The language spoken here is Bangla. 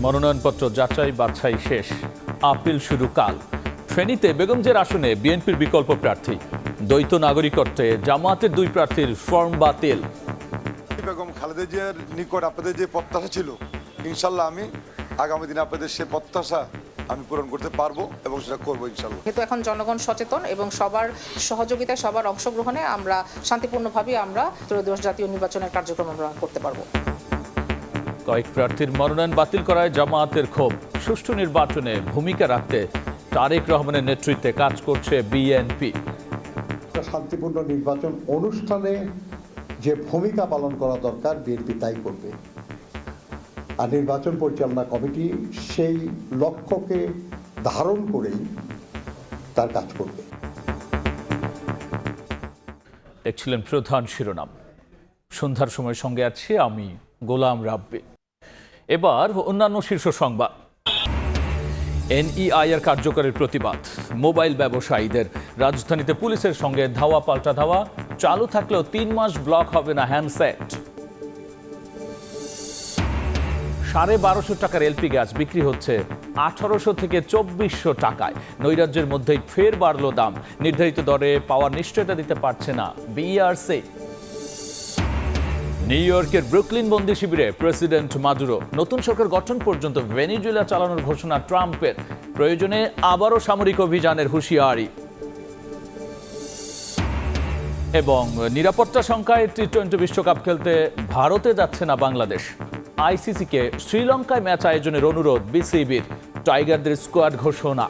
মনোনয়নপত্র যাচাই বাছাই শেষ, আপিল শুরু কাল। ফেনীতে বেগমজের আসনে বিএনপির বিকল্প প্রার্থী। দ্বৈত নাগরিকত্বে জামায়াতের দুই প্রার্থীর ফর্ম বাতিল। বেগম খালেদা জিয়ার নিকট আপনাদের যে প্রত্যাশা ছিল, ইনশাল্লাহ আমি আগামী দিনে আপনাদের সে প্রত্যাশা আমি পূরণ করতে পারবো এবং সেটা করবো ইনশাল্লাহ। যেহেতু এখন জনগণ সচেতন এবং সবার সহযোগিতায় সবার অংশগ্রহণে আমরা শান্তিপূর্ণভাবে আমরা ত্রয়োদশ জাতীয় নির্বাচনের কার্যক্রম আমরা করতে পারবো। কয়েক প্রার্থীর মনোনয়ন বাতিল করায় জামায়াতের ক্ষোভ। সুষ্ঠু নির্বাচনে ভূমিকা রাখতে তারেক রহমানের নেতৃত্বে কাজ করছে বিএনপি। শান্তিপূর্ণ নির্বাচন অনুষ্ঠানে যে ভূমিকা পালন করা দরকার বিএনপি তাই করবে, আর নির্বাচন পরিচালনা কমিটি সেই লক্ষ্যকে ধারণ করেই তার কাজ করবে। দেখছিলেন প্রধান শিরোনাম। সন্ধ্যার সময় সঙ্গে আছি আমি গোলাম রাব্বি। এবার অন্যান্য শীর্ষ সংবাদ। এনইআইআর কার্যকরের প্রতিবাদ। মোবাইল ব্যবসায়ীদের রাজধানীতে পুলিশের সঙ্গে ধাওয়া পাল্টা ধাওয়া। চালু থাকলেও 3 মাস ব্লক হবে না হ্যান্ডসেট। 1250 টাকার এলপি গ্যাস বিক্রি হচ্ছে 1800 থেকে 2400 টাকায়। নৈরাজ্যের মধ্যেই ফের বাড়ল দাম। নির্ধারিত দরে পাওয়ার নিশ্চয়তা দিতে পারছে না বিইআরসি। নিউ ইয়র্কের ব্রুকলিন বন্দি শিবিরে প্রেসিডেন্ট মাদুরো। নতুন সরকার গঠন পর্যন্ত ভেনেজুয়েলা চালানোর ঘোষণা ট্রাম্পের। প্রয়োজনে আবারও সামরিক অভিযানের হুঁশিয়ারি। এবং নিরাপত্তা শঙ্কায় টি-20 বিশ্বকাপ খেলতে ভারতে যাচ্ছে না বাংলাদেশ। আইসিসিকে শ্রীলঙ্কায় ম্যাচ আয়োজনের অনুরোধ বিসিবির। টাইগারদের স্কোয়াড ঘোষণা।